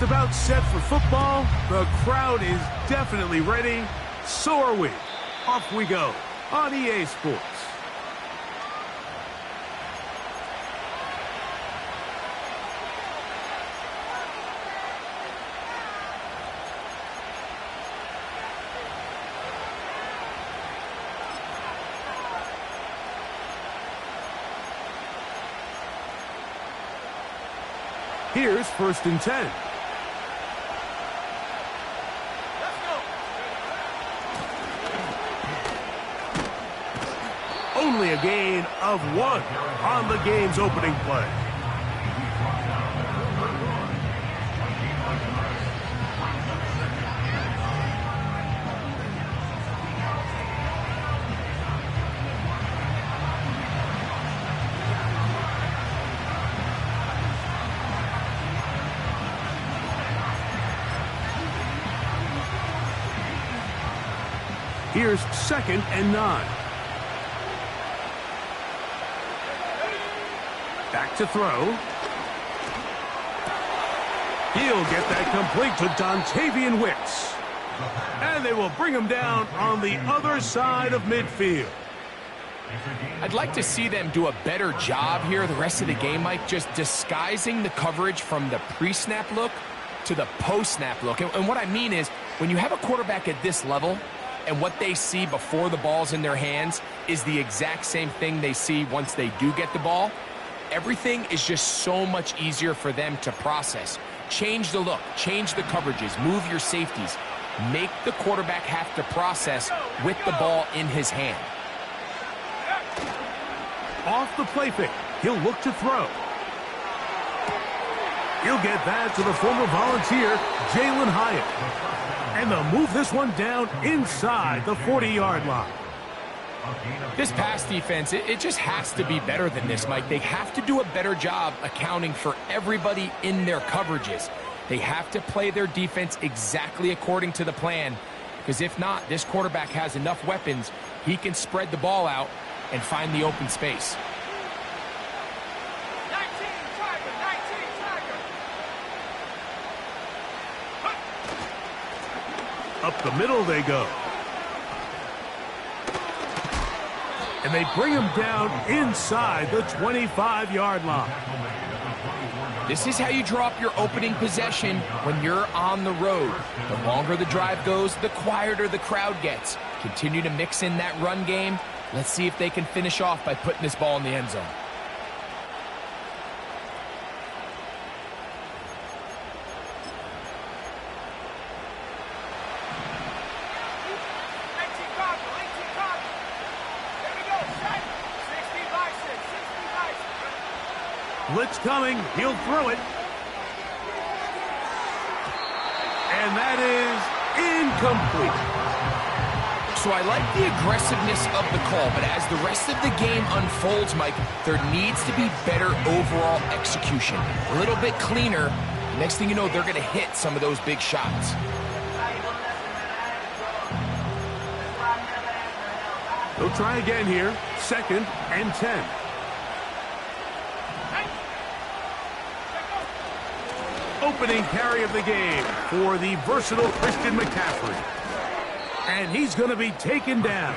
just about set for football. The crowd is definitely ready. So are we. Off we go on EA Sports. Here's 1st and 10. Only a gain of 1 on the game's opening play. Here's 2nd and 9. Back to throw. He'll get that complete to Dontavian Wicks. And they will bring him down on the other side of midfield. I'd like to see them do a better job here the rest of the game, Mike, just disguising the coverage from the pre-snap look to the post-snap look. And what I mean is, when you have a quarterback at this level, and what they see before the ball's in their hands is the exact same thing they see once they do get the ball, everything is just so much easier for them to process. Change the look, change the coverages, move your safeties. Make the quarterback have to process with the ball in his hand. Off the play fake, he'll look to throw. He'll get that to the former Volunteer, Jalen Hyatt. And they'll move this one down inside the 40-yard line. This pass defense, it just has to be better than this, Mike. They have to do a better job accounting for everybody in their coverages. They have to play their defense exactly according to the plan, because if not, this quarterback has enough weapons, he can spread the ball out and find the open space. Up the middle they go. And they bring him down inside the 25-yard line. This is how you draw up your opening possession when you're on the road. The longer the drive goes, the quieter the crowd gets. Continue to mix in that run game. Let's see if they can finish off by putting this ball in the end zone. Blitz coming. He'll throw it. And that is incomplete. So I like the aggressiveness of the call, but as the rest of the game unfolds, Mike, there needs to be better overall execution. A little bit cleaner. Next thing you know, they're going to hit some of those big shots. They'll try again here. 2nd and 10. Opening carry of the game for the versatile Christian McCaffrey. And he's going to be taken down.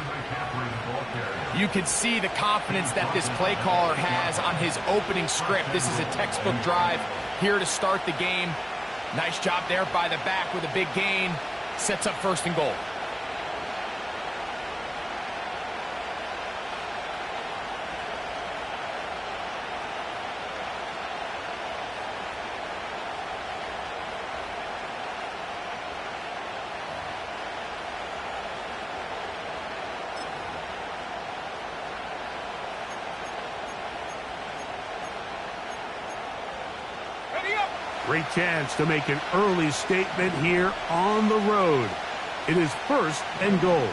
You can see the confidence that this play caller has on his opening script. This is a textbook drive here to start the game. Nice job there by the back with a big gain. Sets up 1st and goal. Great chance to make an early statement here on the road. It is 1st and goal.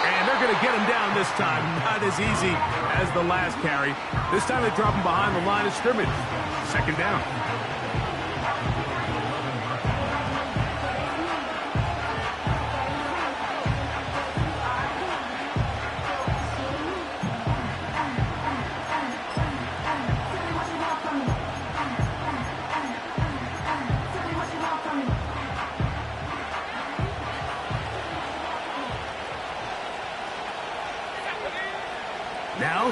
And they're going to get him down this time. Not as easy as the last carry. This time they drop him behind the line of scrimmage. 2nd down.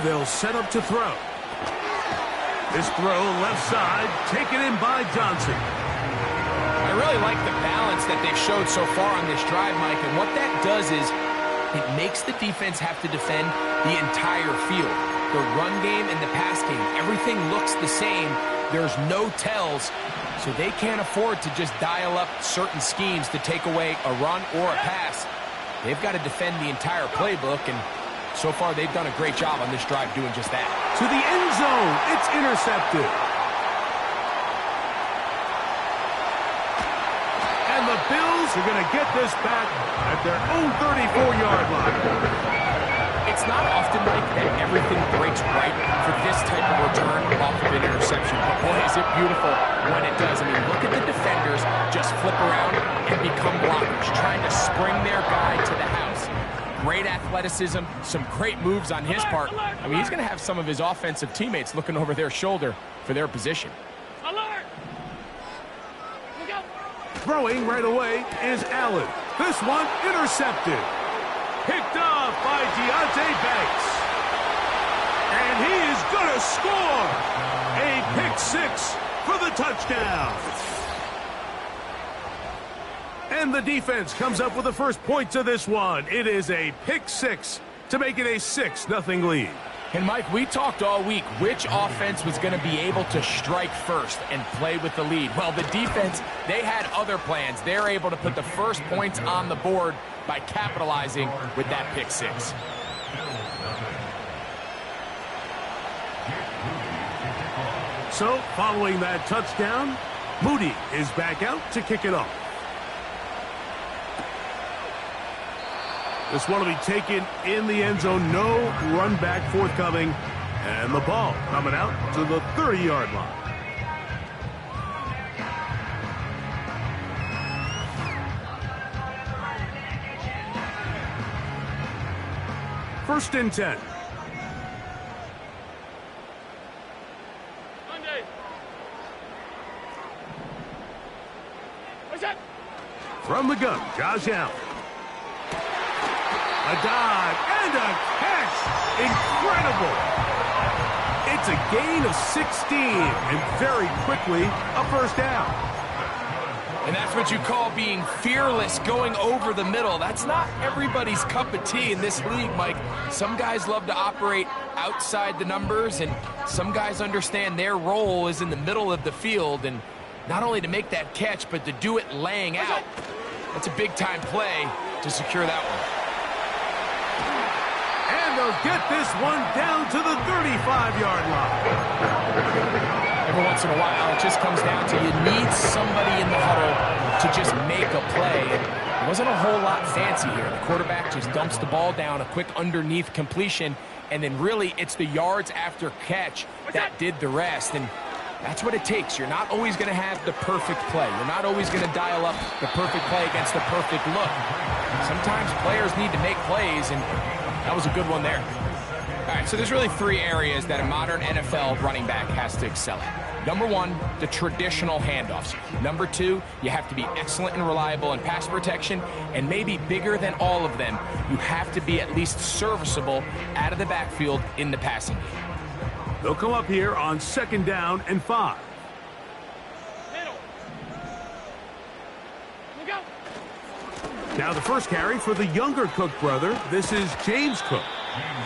they'll set up to throw. This throw left side, taken in by Johnson. I really like the balance that they've showed so far on this drive, Mike, and what that does is it makes the defense have to defend the entire field. The run game and the pass game, everything looks the same. There's no tells, so they can't afford to just dial up certain schemes to take away a run or a pass. They've got to defend the entire playbook, and so far they've done a great job on this drive doing just that. To the end zone, it's intercepted. And the Bills are going to get this back at their own 34-yard line. It's not often, Mike, that everything breaks right for this type of return off of an interception. But boy, is it beautiful when it does. I mean, look at the defenders just flip around and become blockers, trying to spring their guy to the house. Great athleticism, some great moves on his part. I mean, he's going to have some of his offensive teammates looking over their shoulder for their position. Alert! Look out! Throwing right away is Allen. This one intercepted. Picked off by Deontay Banks. And he is going to score. A pick six for the touchdown. And the defense comes up with the first points of this one. It is a pick six to make it a 6-0 lead. And, Mike, we talked all week which offense was going to be able to strike first and play with the lead. Well, the defense, they had other plans. They're able to put the first points on the board by capitalizing with that pick six. So, following that touchdown, Moody is back out to kick it off. This one will be taken in the end zone. No run back forthcoming. And the ball coming out to the 30-yard line. First and 10. Monday. What's that? From the gun, Josh Allen. A dive and a catch. Incredible. It's a gain of 16 and very quickly a first down. And that's what you call being fearless, going over the middle. That's not everybody's cup of tea in this league, Mike. Some guys love to operate outside the numbers, and some guys understand their role is in the middle of the field, and not only to make that catch, but to do it laying out. That's a big-time play to secure that one. And they'll get this one down to the 35-yard line. Every once in a while, it just comes down to you need somebody in the huddle to just make a play. It wasn't a whole lot fancy here. The quarterback just dumps the ball down, a quick underneath completion, and then really it's the yards after catch that did the rest. And that's what it takes. You're not always going to have the perfect play. You're not always going to dial up the perfect play against the perfect look. Sometimes players need to make plays, and that was a good one there. All right, so there's really three areas that a modern NFL running back has to excel at. Number one, the traditional handoffs. Number two, you have to be excellent and reliable in pass protection, and maybe bigger than all of them, you have to be at least serviceable out of the backfield in the passing game. They'll come up here on 2nd down and 5. Middle. Look out. Now the first carry for the younger Cook brother. This is James Cook.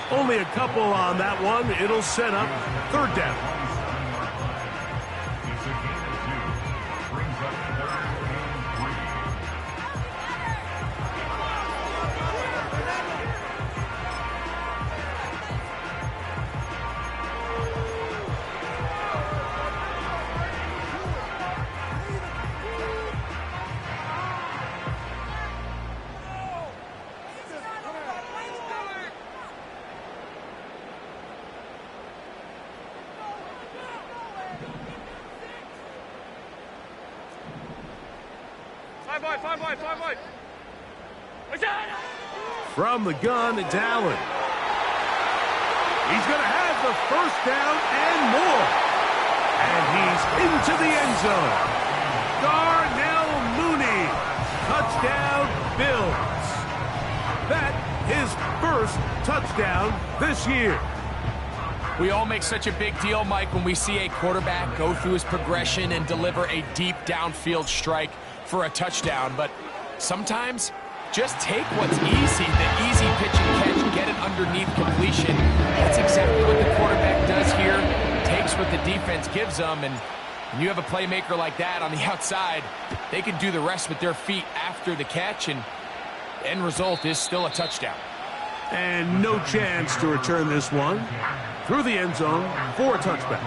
Only a couple on that one. It'll set up 3rd down. Five wide. What's that? From the gun, it's Allen. He's going to have the first down and more. And he's into the end zone. Darnell Mooney. Touchdown, Bills. That his first touchdown this year. We all make such a big deal, Mike, when we see a quarterback go through his progression and deliver a deep downfield strike for a touchdown. But sometimes, just take what's easy, the easy pitch and catch, get it underneath completion. That's exactly what the quarterback does here. Takes what the defense gives them, and when you have a playmaker like that on the outside, they can do the rest with their feet after the catch, and the end result is still a touchdown. And no chance to return this one through the end zone for a touchback.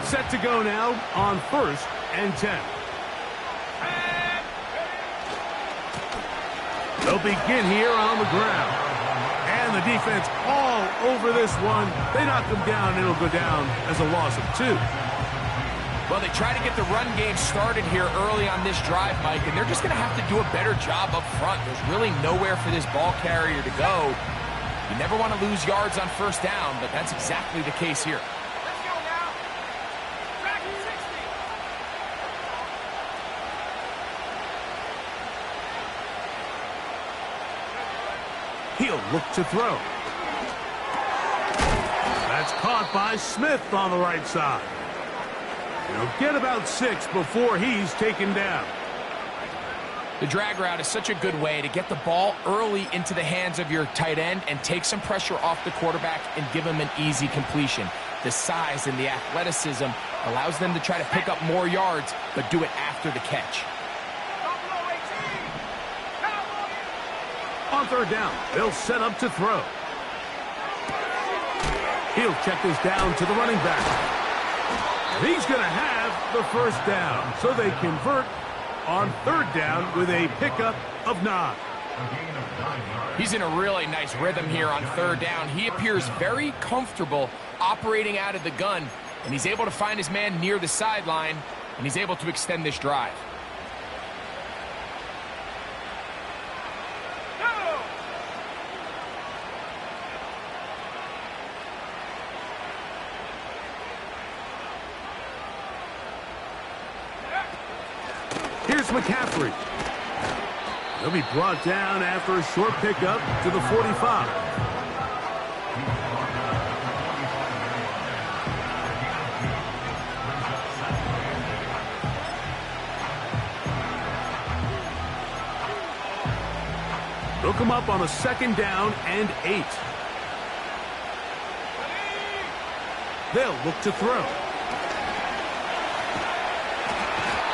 Set to go now on 1st and 10. They'll begin here on the ground. And the defense all over this one. They knock them down, and it'll go down as a loss of 2. Well, they try to get the run game started here early on this drive, Mike, and they're just going to have to do a better job up front. There's really nowhere for this ball carrier to go. You never want to lose yards on 1st down, but that's exactly the case here. He'll look to throw. That's caught by Smith on the right side. He'll get about 6 before he's taken down. The drag route is such a good way to get the ball early into the hands of your tight end and take some pressure off the quarterback and give him an easy completion. The size and the athleticism allows them to try to pick up more yards, but do it after the catch. On 3rd down, they'll set up to throw. He'll check this down to the running back. And he's going to have the 1st down, so they convert on 3rd down with a pickup of 9. He's in a really nice rhythm here on 3rd down. He appears very comfortable operating out of the gun, and he's able to find his man near the sideline, and he's able to extend this drive. Here's McCaffrey. He'll be brought down after a short pickup to the 45. They'll come up on a 2nd down and 8. They'll look to throw.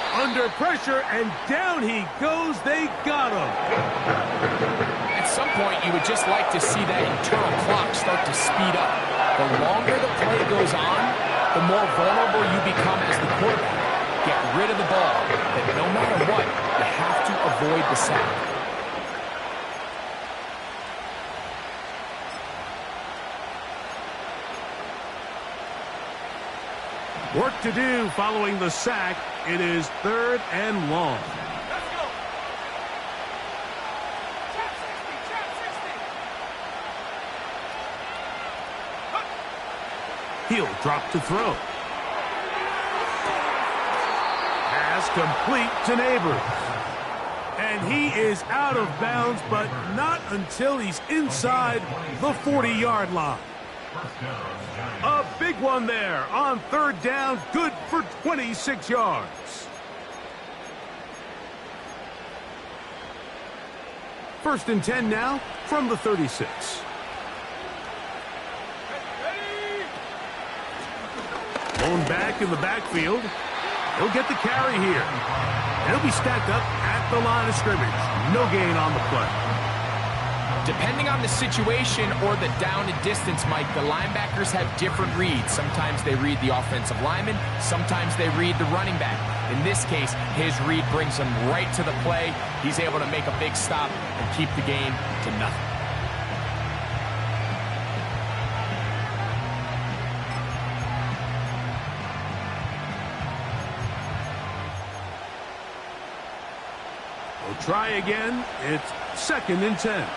Under pressure, and down he goes. They got him. At some point, you would just like to see that internal clock start to speed up. The longer the play goes on, the more vulnerable you become as the quarterback. Get rid of the ball, but no matter what, you have to avoid the sack. Work to do following the sack. It is 3rd and long. Let's go. Trap 60. He'll drop to throw. Pass complete to Neighbors. And he is out of bounds, but not until he's inside the 40-yard line. A big one there on 3rd down, good for 26 yards. 1st and 10 now from the 36. Blown back in the backfield. He'll get the carry here. He'll be stacked up at the line of scrimmage. No gain on the play. Depending on the situation or the down and distance, Mike, the linebackers have different reads. Sometimes they read the offensive lineman. Sometimes they read the running back. In this case, his read brings him right to the play. He's able to make a big stop and keep the game to nothing. We'll try again. It's 2nd and 10.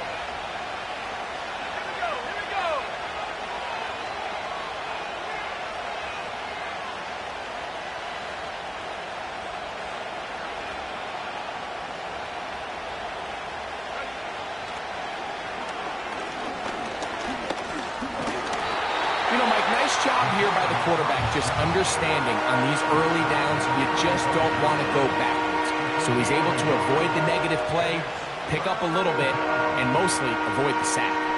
here by the quarterback, just understanding on these early downs, you just don't want to go backwards. So he's able to avoid the negative play, pick up a little bit, and mostly avoid the sack.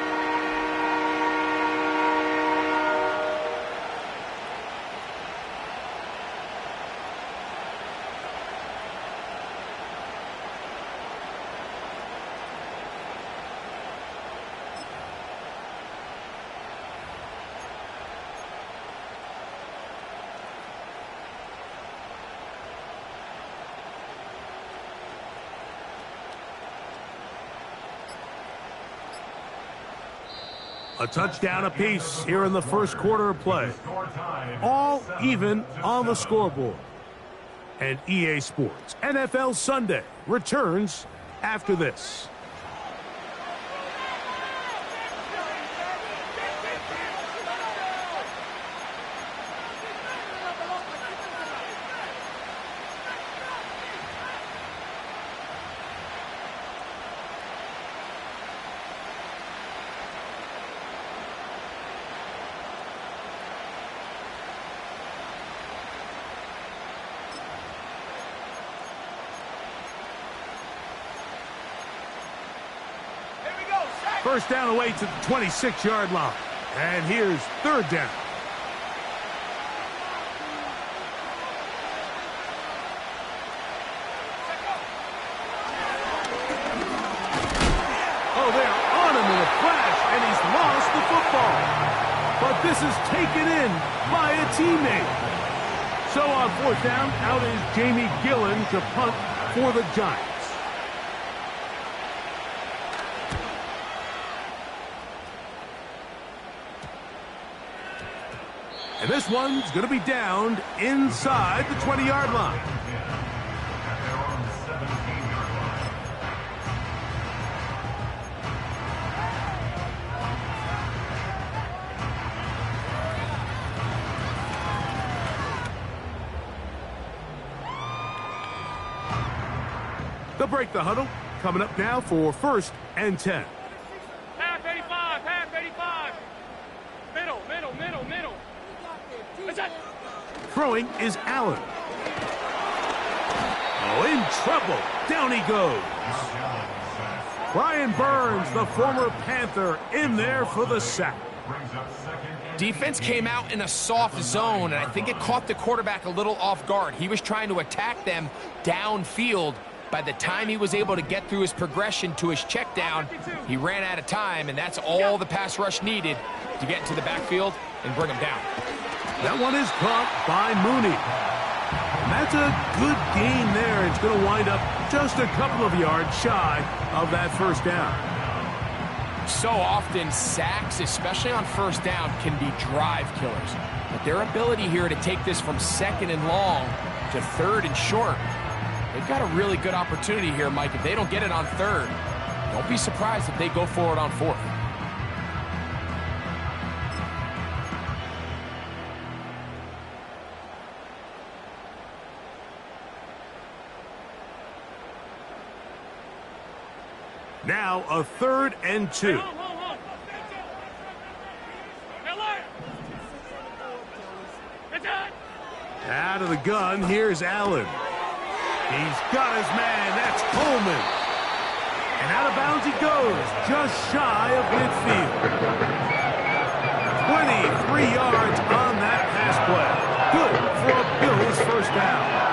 A touchdown apiece here in the first quarter of play. All even on the scoreboard. And EA Sports NFL Sunday returns after this. First down away to the 26-yard line. And here's third down. Oh, they're on him in a flash, and he's lost the football. But this is taken in by a teammate. So on fourth down, out is Jamie Gillen to punt for the Giants. And this one's going to be downed inside the 20-yard line. They'll break the huddle. Coming up now for first and 10. Half 85, half 85. Middle. Throwing is Allen. Oh, in trouble. Down he goes. Brian Burns, the former Panther, in there for the sack. Defense came out in a soft zone, and I think it caught the quarterback a little off guard. He was trying to attack them downfield. By the time he was able to get through his progression to his check down, he ran out of time, and that's all the pass rush needed to get into the backfield and bring him down. That one is caught by Mooney. And that's a good gain there. It's going to wind up just a couple of yards shy of that first down. So often, sacks, especially on first down, can be drive killers. But their ability here to take this from second and long to third and short, they've got a really good opportunity here, Mike. If they don't get it on third, don't be surprised if they go for it on fourth. Now a third and 2. Out of the gun, here's Allen. He's got his man, that's Coleman. And out of bounds he goes, just shy of midfield. 23 yards on that pass play. Good for a Bills first down.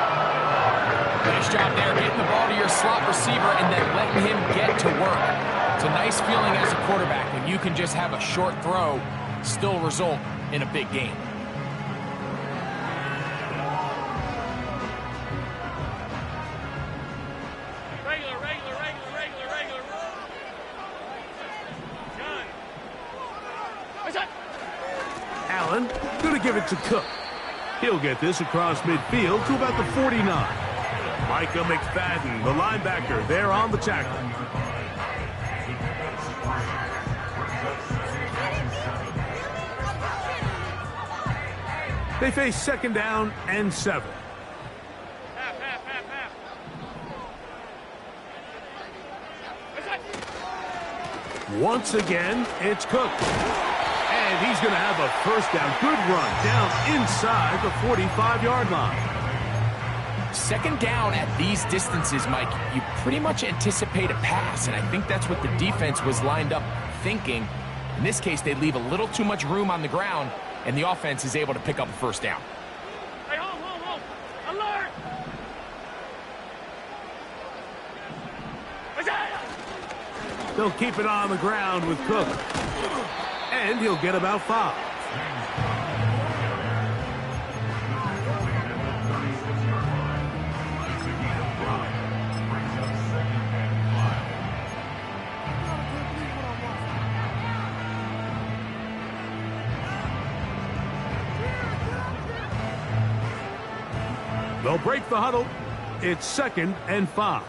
Nice job there, getting the ball to your slot receiver and then letting him get to work. It's a nice feeling as a quarterback when you can just have a short throw, still result in a big game. Allen going to give it to Cook. He'll get this across midfield to about the 49. Micah McFadden, the linebacker, there on the tackle. They face second down and 7. Once again, it's Cook. And And he's going to have a first down. Good run down inside the 45-yard line. Second down at these distances, Mike, you pretty much anticipate a pass, and I think that's what the defense was lined up thinking. In this case, they leave a little too much room on the ground, and the offense is able to pick up a first down. Hey, hold. Alert! They'll keep it on the ground with Cook. And he'll get about 5. They'll break the huddle. It's 2nd and 5.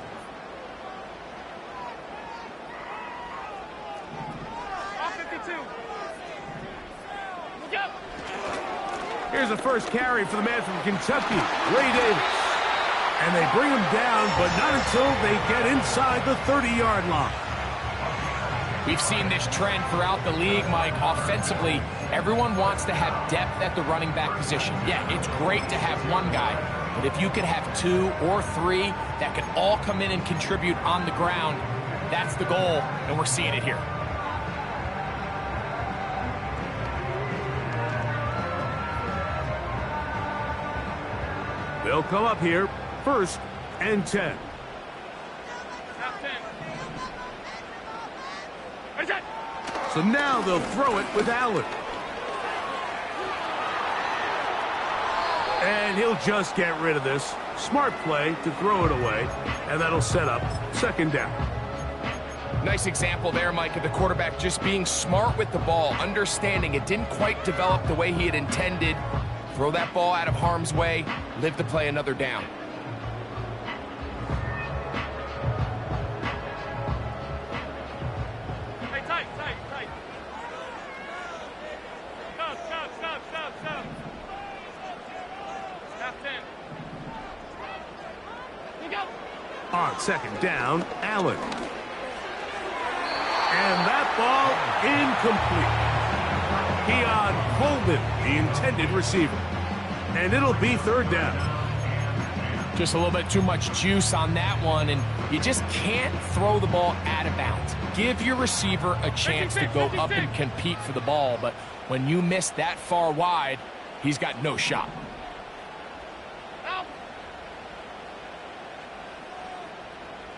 Here's the first carry for the man from Kentucky, Ray Davis. And they bring him down, but not until they get inside the 30-yard line. We've seen this trend throughout the league, Mike. Offensively, everyone wants to have depth at the running back position. Yeah, it's great to have one guy, but if you could have 2 or 3 that could all come in and contribute on the ground, that's the goal, and we're seeing it here. They'll come up here, 1st and 10. So now they'll throw it with Allen. And he'll just get rid of this. Smart play to throw it away, and that'll set up 2nd down. Nice example there, Mike, of the quarterback just being smart with the ball, understanding it didn't quite develop the way he had intended. Throw that ball out of harm's way, live to play another down. Hey, tight. Stop. Stop 10. You go. On 2nd down, Allen. And that ball incomplete. Keon Coleman, the intended receiver. And it'll be 3rd down. Just a little bit too much juice on that one, and you just can't throw the ball out of bounds. Give your receiver a chance to go up and compete for the ball, but when you miss that far wide, he's got no shot. Out.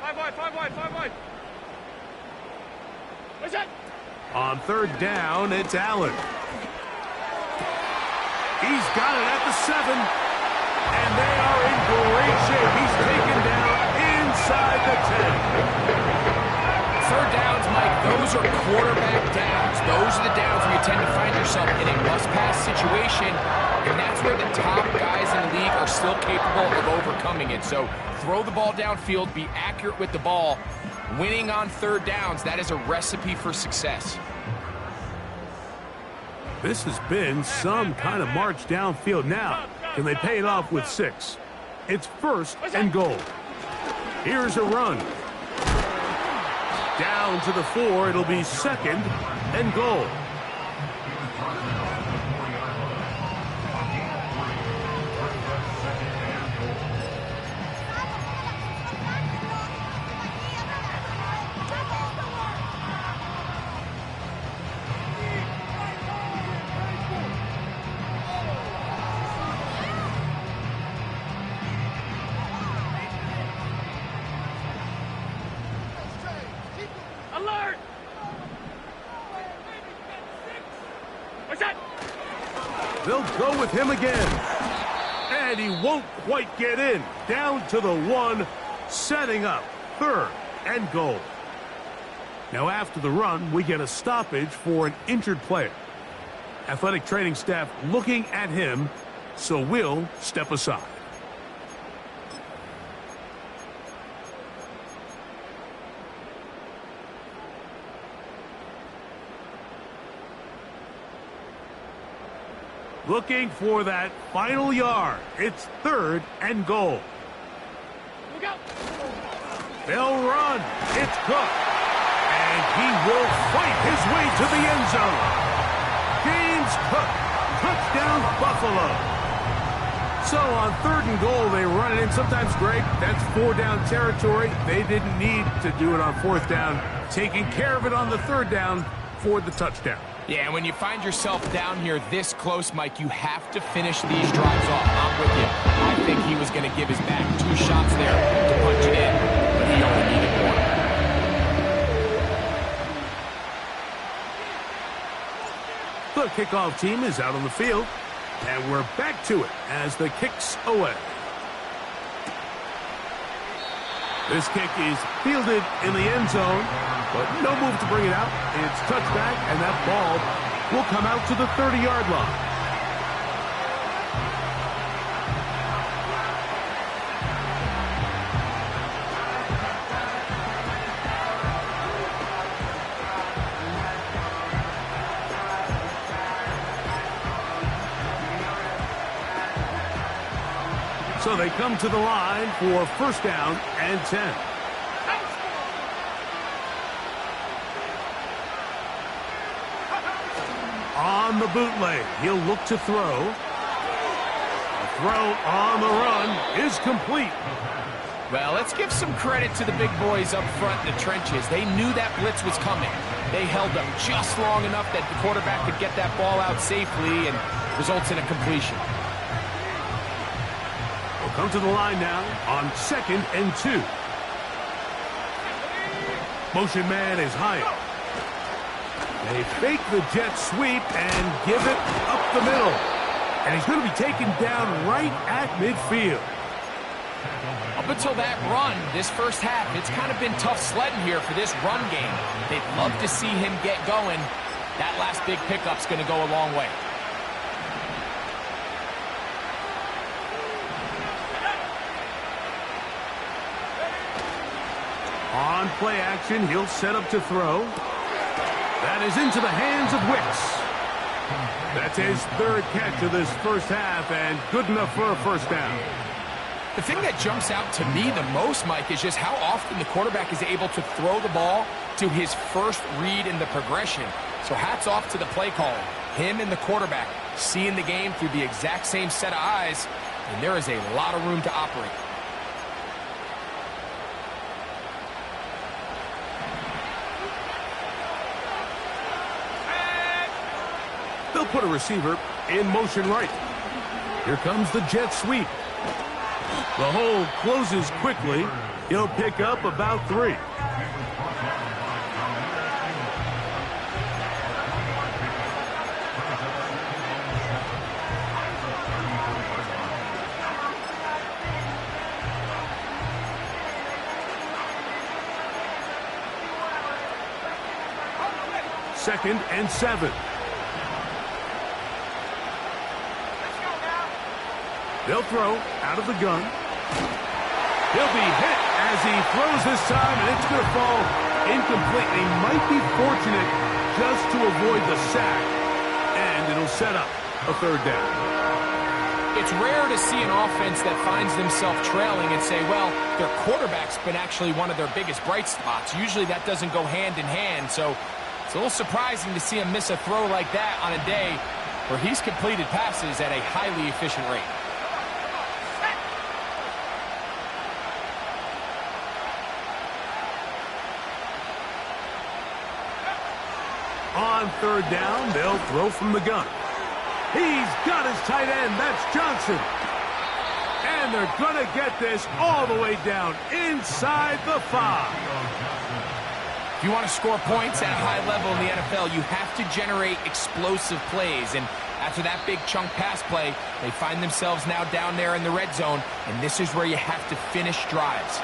5 wide. What's that? On 3rd down, it's Allen. He's got it at the 7. And they are in great shape. He's taken down inside the 10. 3rd downs, Mike, those are quarterback downs. Those are the downs where you tend to find yourself in a must-pass situation, and that's where the top guys in the league are still capable of overcoming it. So throw the ball downfield, be accurate with the ball. Winning on 3rd downs, that is a recipe for success. This has been some kind of march downfield. Now, can they pay it off with 6? It's 1st and goal. Here's a run. Down to the 4. It'll be 2nd and goal. Alert! What's that? They'll go with him again. And he won't quite get in. Down to the 1, setting up 3rd and goal. Now after the run, we get a stoppage for an injured player. Athletic training staff looking at him, so we'll step aside. Looking for that final yard. It's 3rd and goal. Look out! They'll run. It's Cook. And he will fight his way to the end zone. James Cook. Touchdown, Buffalo. So on 3rd and goal, they run it in. Sometimes, Greg, that's 4th-down territory. They didn't need to do it on 4th down. Taking care of it on the 3rd down for the touchdown. Yeah, and when you find yourself down here this close, Mike, you have to finish these drives off. I'm with you. I think he was going to give his back 2 shots there to punch it in, but he only needed 1. The kickoff team is out on the field, and we're back to it as the kick's away. This kick is fielded in the end zone, but no move to bring it out. It's touchback, and that ball will come out to the 30-yard line. So they come to the line for 1st down and 10. On the bootleg, he'll look to throw. A throw on the run is complete. Well, let's give some credit to the big boys up front in the trenches. They knew that blitz was coming. They held up just long enough that the quarterback could get that ball out safely and results in a completion. We'll come to the line now on 2nd and 2. Motion man is high. They fake the jet sweep and give it up the middle. And he's going to be taken down right at midfield. Up until that run, this first half, it's kind of been tough sledding here for this run game. They'd love to see him get going. That last big pickup's going to go a long way. On play action, he'll set up to throw. That is into the hands of Wicks. That's his 3rd catch of this first half, and good enough for a 1st down. The thing that jumps out to me the most, Mike, is just how often the quarterback is able to throw the ball to his first read in the progression. So hats off to the play caller. Him and the quarterback seeing the game through the exact same set of eyes, and there is a lot of room to operate. They'll put a receiver in motion right. Here comes the jet sweep. The hole closes quickly. He'll pick up about 3. Second and 7. They'll throw out of the gun. He'll be hit as he throws this time, and it's going to fall incomplete. He might be fortunate just to avoid the sack, and it'll set up a 3rd down. It's rare to see an offense that finds themselves trailing and say, well, their quarterback's been actually one of their biggest bright spots. Usually that doesn't go hand in hand, so it's a little surprising to see him miss a throw like that on a day where he's completed passes at a highly efficient rate. On 3rd down, they'll throw from the gun. He's got his tight end. That's Johnson. And they're going to get this all the way down inside the 5. If you want to score points at a high level in the NFL, you have to generate explosive plays. And after that big chunk pass play, they find themselves now down there in the red zone. And this is where you have to finish drives.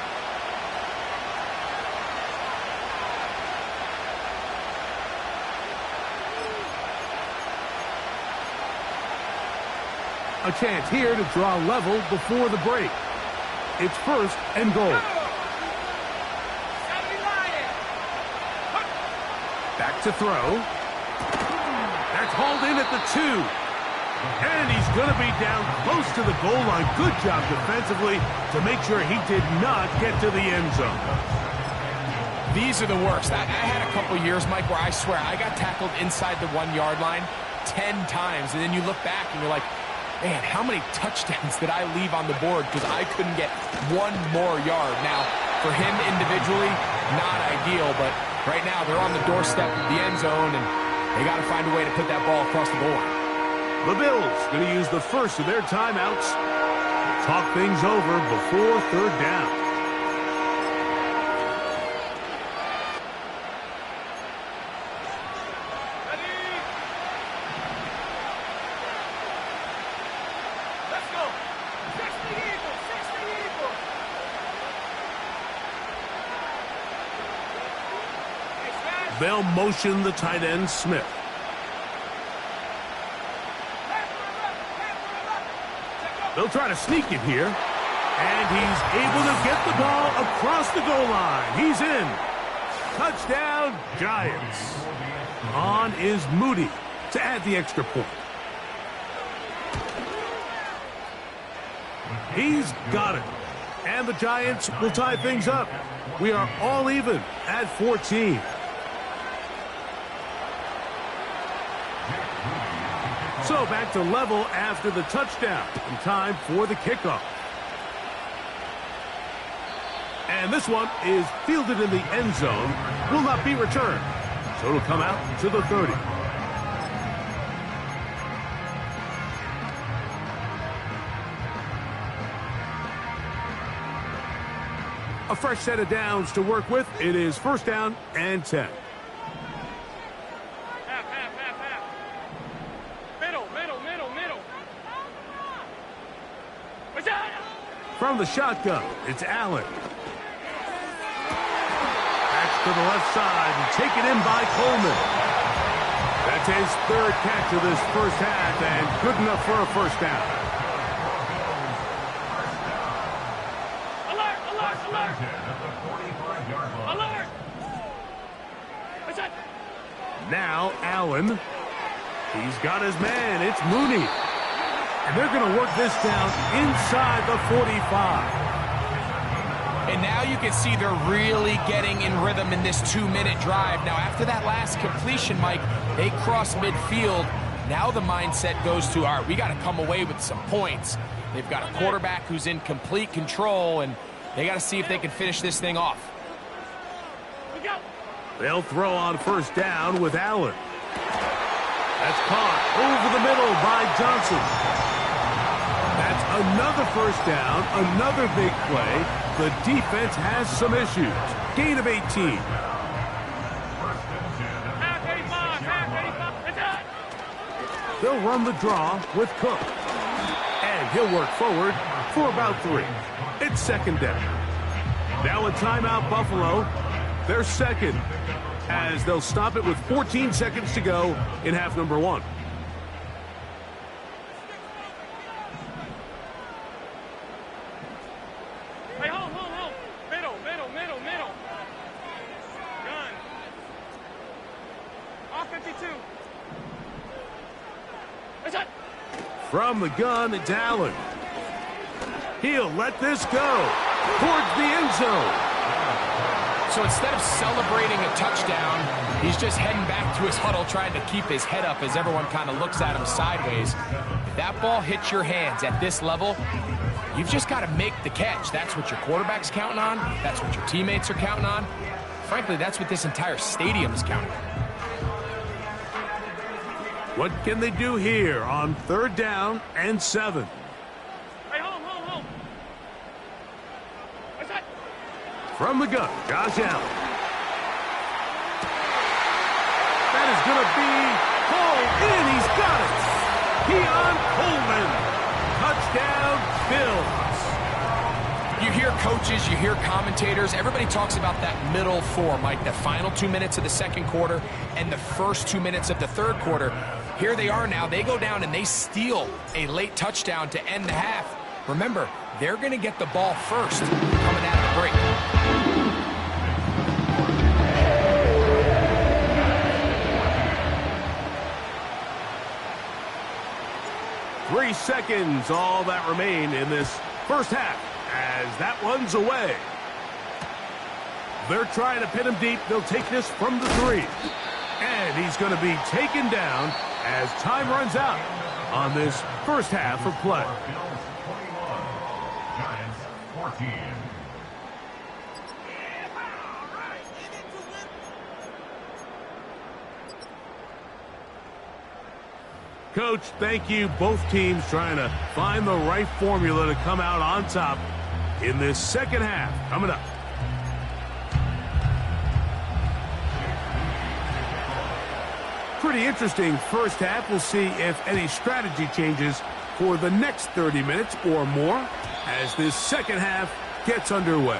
A chance here to draw level before the break. It's 1st and goal. Back to throw. That's hauled in at the 2. And he's going to be down close to the goal line. Good job defensively to make sure he did not get to the end zone. These are the worst. I had a couple years, Mike, where I swear I got tackled inside the 1-yard line. 10 times, and then you look back and you're like, man, how many touchdowns did I leave on the board because I couldn't get one more yard? Now, for him individually, not ideal, but right now they're on the doorstep of the end zone, and they got to find a way to put that ball across the goal line. The Bills going to use the first of their timeouts. Talk things over before third down. They'll motion the tight end, Smith. They'll try to sneak it here. And he's able to get the ball across the goal line. He's in. Touchdown, Giants. On is Moody to add the extra point. He's got it. And the Giants will tie things up. We are all even at 14. So back to level after the touchdown. And time for the kickoff. And this one is fielded in the end zone. Will not be returned. So it'll come out to the 30. A fresh set of downs to work with. It is first down and 10. From the shotgun, it's Allen. Back to the left side and taken in by Coleman. That's his third catch of this first half and good enough for a first down. Alert! Alert! Alert! Now Allen. He's got his man. It's Mooney. And they're going to work this down inside the 45. And now you can see they're really getting in rhythm in this 2-minute drive. Now, after that last completion, Mike, they cross midfield. Now the mindset goes to, all right, we got to come away with some points. They've got a quarterback who's in complete control, and they got to see if they can finish this thing off. They'll throw on first down with Allen. That's caught over the middle by Johnson. That's another first down, another big play. The defense has some issues. Gain of 18. They'll run the draw with Cook. And he'll work forward for about 3. It's second down. Now a timeout, Buffalo. They're second, as they'll stop it with 14 seconds to go in half number 1. Hey, hold. Middle. Gun. Off 52. From the gun, it's Allen. He'll let this go towards the end zone. So instead of celebrating a touchdown, he's just heading back to his huddle trying to keep his head up as everyone kind of looks at him sideways. If that ball hits your hands at this level, you've just got to make the catch. That's what your quarterback's counting on. That's what your teammates are counting on. Frankly, that's what this entire stadium is counting on. What can they do here on third down and 7? Hey, hold. What's that? From the gun, Josh Allen. That is going to be pulled in. He's got it. Keon Coleman. Touchdown, Bills. You hear coaches, you hear commentators, everybody talks about that middle 4, Mike, the final 2 minutes of the second quarter and the first 2 minutes of the third quarter. Here they are now. They go down and they steal a late touchdown to end the half. Remember, they're going to get the ball first coming out of the break. 3 seconds, all that remain in this first half, as that one's away. They're trying to pin him deep. They'll take this from the 3. And And he's going to be taken down as time runs out on this first half of play. Giants 14. Coach, thank you. Both teams trying to find the right formula to come out on top in this second half. Coming up. Pretty interesting first half. We'll see if any strategy changes for the next 30 minutes or more as this second half gets underway.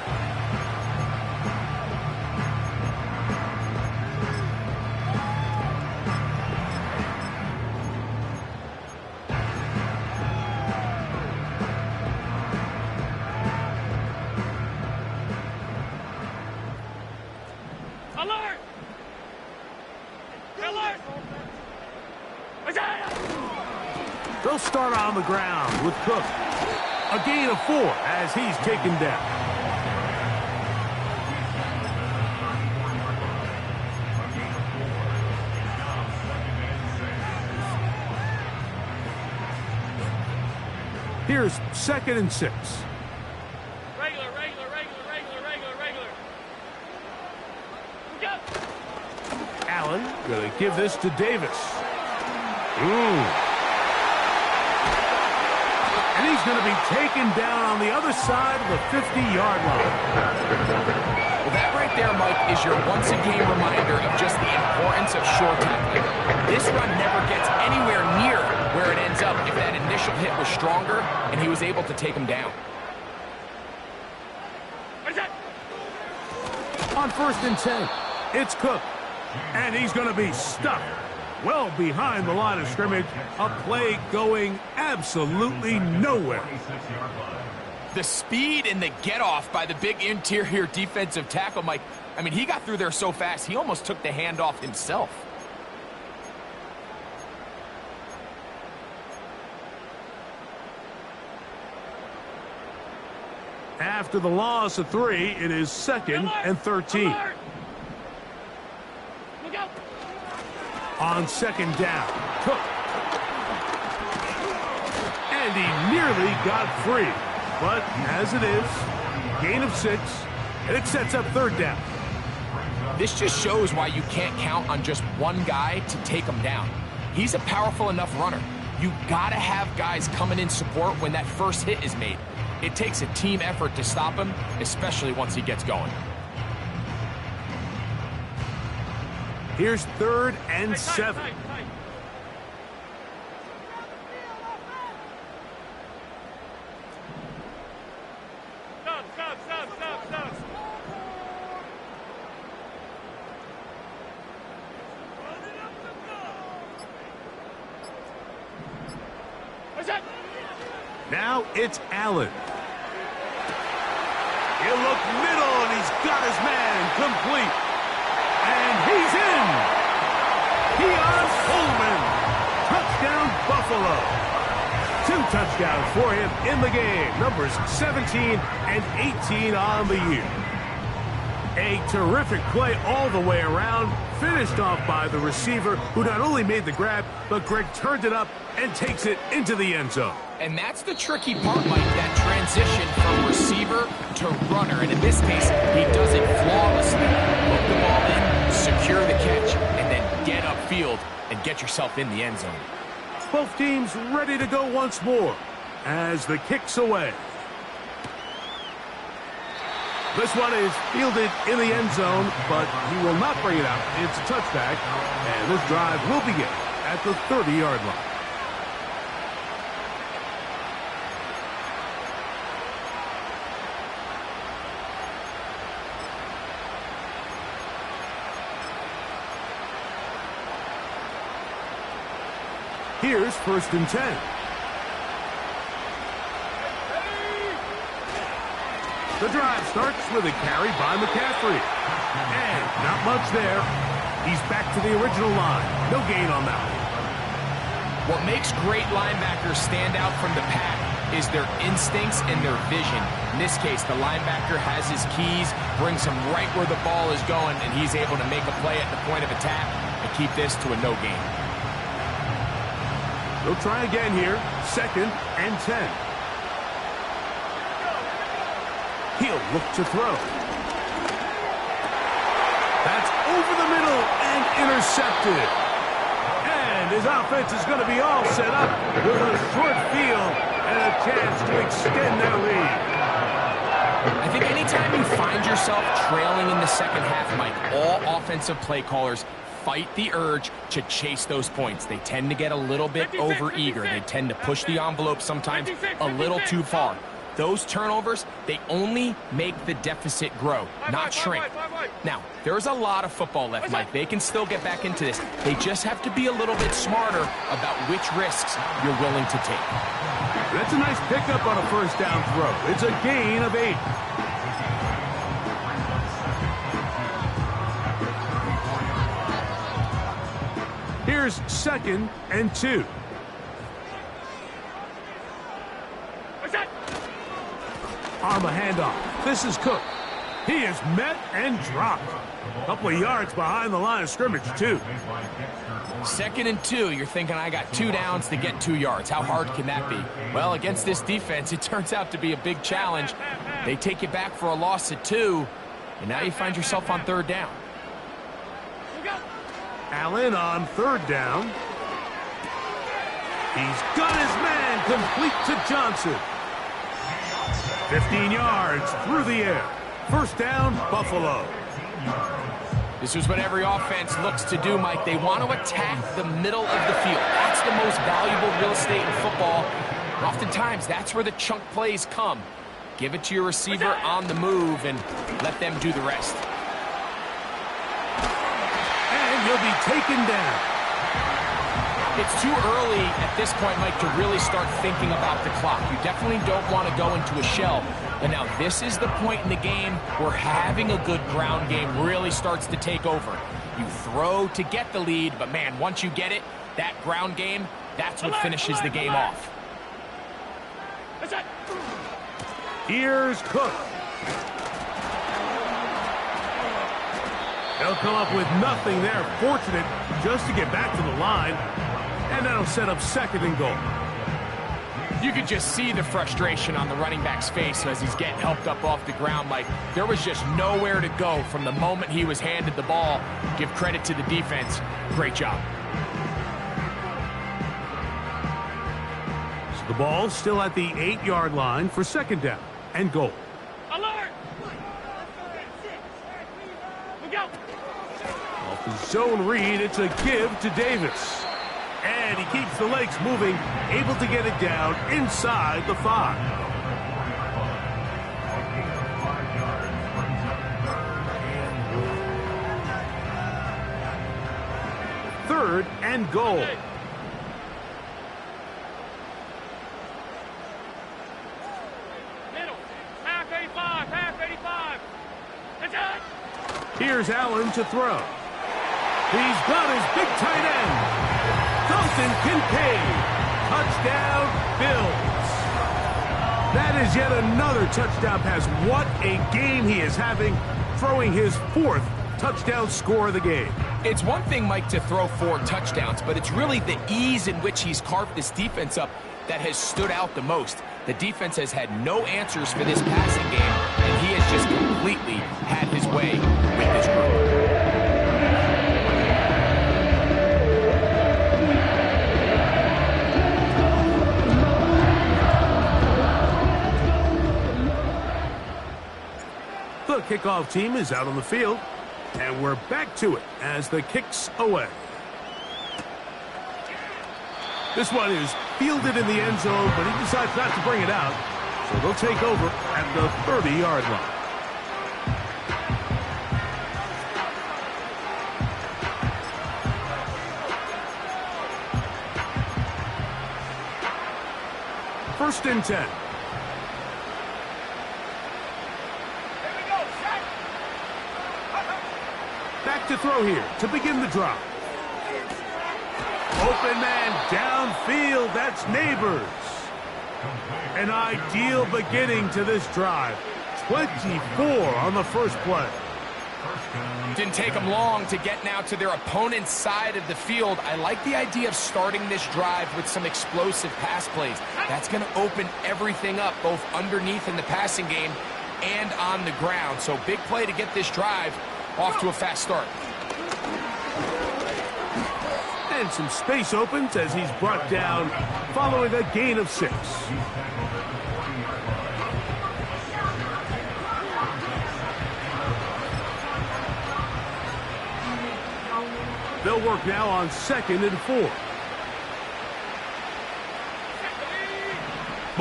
Alert! Alert! They'll start on the ground with Cook. A gain of 4 as he's taken down. Here's 2nd and 6. Regular. Go! Allen going to give this to Davis. And he's going to be taken down on the other side of the 50-yard line. Well, that right there, Mike, is your once-a-game reminder of just the importance of short tackling. This run never gets anywhere near where it ends up if that initial hit was stronger and he was able to take him down. What is that? On 1st and 10, it's Cook. And he's going to be stuck well behind the line of scrimmage. A play going absolutely nowhere. The speed and the get-off by the big interior defensive tackle, Mike, I mean, he got through there so fast, he almost took the handoff himself. After the loss of 3, it is 2nd and 13. Alert! Look out! On 2nd down, Cook. And he nearly got free. But as it is, gain of 6, and it sets up 3rd down. This just shows why you can't count on just one guy to take him down. He's a powerful enough runner. You gotta have guys coming in support when that first hit is made. It takes a team effort to stop him, especially once he gets going. Here's 3rd and 7. Tight. Stop. What's that? Now it's Allen. He'll look middle, and he's got his man complete. And he's in. Keon Coleman. Touchdown, Buffalo. 2 touchdowns for him in the game. Numbers 17 and 18 on the year. A terrific play all the way around. Finished off by the receiver, who not only made the grab, but Greg turned it up and takes it into the end zone. And that's the tricky part, Mike, that transition from receiver to runner. And in this case, he does it flawlessly. Hook the ball in, secure the catch, and then get upfield and get yourself in the end zone. Both teams ready to go once more as the kick's away. This one is fielded in the end zone, but he will not bring it out. It's a touchback, and this drive will begin at the 30-yard line. Here's 1st and 10. The drive starts with a carry by McCaffrey. And not much there. He's back to the original line. No gain on that one. What makes great linebackers stand out from the pack is their instincts and their vision. In this case, the linebacker has his keys, brings him right where the ball is going, and he's able to make a play at the point of attack. and keep this to a no gain. They'll try again here. 2nd and 10. He'll look to throw. That's over the middle and intercepted. And his offense is going to be all set up with a short field and a chance to extend their lead. I think anytime you find yourself trailing in the second half, Mike, all offensive play callers fight the urge to chase those points. They tend to get a little bit overeager. They tend to push the envelope sometimes a little too far. Those turnovers, they only make the deficit grow, not shrink. Now, there's a lot of football left, Mike. They can still get back into this. They just have to be a little bit smarter about which risks you're willing to take. That's a nice pickup on a first down throw. It's a gain of 8. Here's 2nd and 2. On the handoff, this is Cook. He is met and dropped. A couple of yards behind the line of scrimmage, too. 2nd and 2, you're thinking I got 2 downs to get 2 yards. How hard can that be? Well, against this defense, it turns out to be a big challenge. They take you back for a loss at 2, and now you find yourself on 3rd down. Allen on 3rd down. He's got his man complete to Johnson. 15 yards through the air. First down, Buffalo. This is what every offense looks to do, Mike. They want to attack the middle of the field. That's the most valuable real estate in football. And oftentimes, that's where the chunk plays come. Give it to your receiver on the move and let them do the rest. And he'll be taken down. It's too early at this point, Mike, to really start thinking about the clock. You definitely don't want to go into a shell. But now this is the point in the game where having a good ground game really starts to take over. You throw to get the lead, but man, once you get it, that ground game, that's what finishes the game off. Here's Cook. They'll come up with nothing there. Fortunate just to get back to the line. And that'll set up 2nd and goal. You could just see the frustration on the running back's face as he's getting helped up off the ground, Mike. There was just nowhere to go from the moment he was handed the ball. Give credit to the defense. Great job. So the ball's still at the 8-yard line for 2nd down and goal. Alert! Look out! Off the zone read, it's a give to Davis. And he keeps the legs moving, able to get it down inside the 5. Third and goal. Middle. Half 85, half 85. That's it! Here's Allen to throw. He's got his big tight end. Dalton Kincaid. Touchdown, Bills. That is yet another touchdown pass. What a game he is having, throwing his 4th touchdown score of the game. It's one thing, Mike, to throw 4 touchdowns, but it's really the ease in which he's carved this defense up that has stood out the most. The defense has had no answers for this passing game, and he has just completely had his way with this group. The kickoff team is out on the field, and we're back to it as the kick's away. This one is fielded in the end zone, but he decides not to bring it out, so they'll take over at the 30-yard line. First and 10. Back to throw here to begin the drive. Open man downfield. That's Neighbors. An ideal beginning to this drive. 24 on the first play. Didn't take them long to get now to their opponent's side of the field. I like the idea of starting this drive with some explosive pass plays. That's going to open everything up, both underneath in the passing game and on the ground. So big play to get this drive off to a fast start. And some space opens as he's brought down following a gain of 6. They'll work now on 2nd and 4.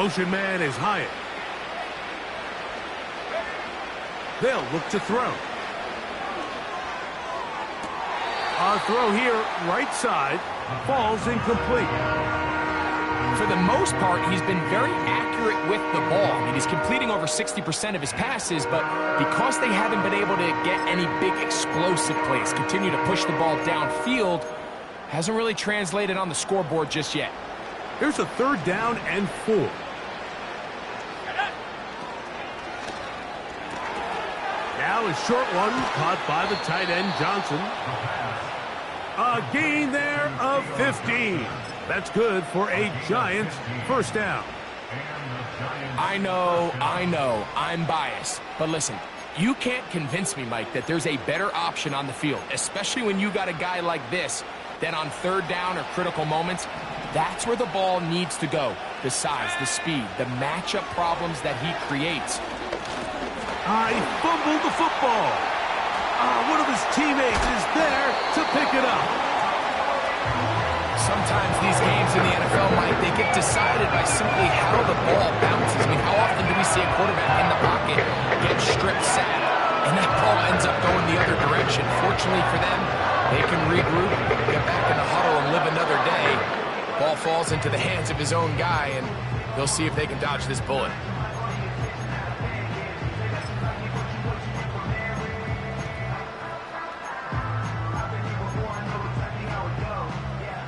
Motion man is Hyatt. They'll look to throw. Our throw here, right side, falls incomplete. For the most part, he's been very accurate with the ball. I mean, he's completing over 60% of his passes, but because they haven't been able to get any big explosive plays, continue to push the ball downfield, hasn't really translated on the scoreboard just yet. Here's a 3rd down and 4. Now a short one caught by the tight end Johnson. A gain there of 15. That's good for a Giants first down. I know, I'm biased. But listen, you can't convince me, Mike, that there's a better option on the field, especially when you got a guy like this, that on 3rd down or critical moments, that's where the ball needs to go. The size, the speed, the matchup problems that he creates. He fumbled the football. One of his teammates is there to pick it up. Sometimes these games in the NFL, Mike, they get decided by simply how the ball bounces. I mean, how often do we see a quarterback in the pocket get stripped sack, and that ball ends up going the other direction? Fortunately for them, they can regroup, get back in the huddle, and live another day. Ball falls into the hands of his own guy, and they'll see if they can dodge this bullet.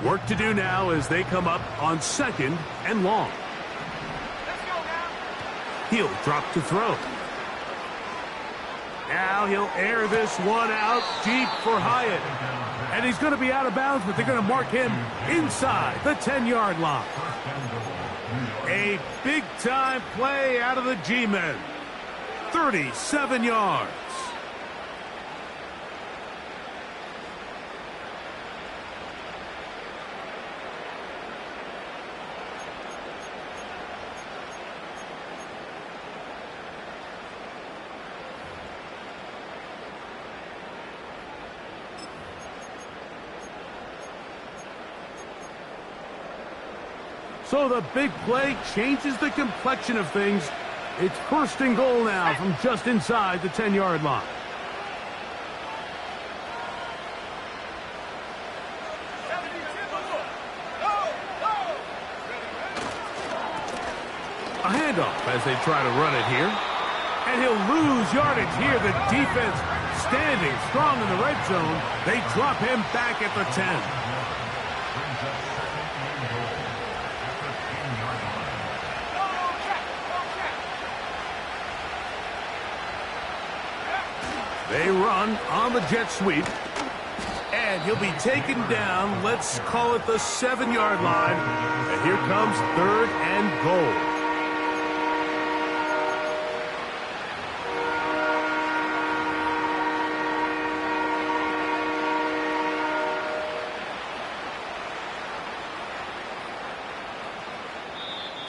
Work to do now as they come up on 2nd and long. He'll drop to throw. Now he'll air this one out deep for Hyatt. And he's going to be out of bounds, but they're going to mark him inside the 10-yard line. A big-time play out of the G-men. 37 yards. So the big play changes the complexion of things. It's 1st and goal now from just inside the 10-yard line. A handoff as they try to run it here. And he'll lose yardage here. The defense standing strong in the red zone. They drop him back at the 10. They run on the jet sweep. And he'll be taken down, let's call it the 7-yard line. And here comes 3rd and goal.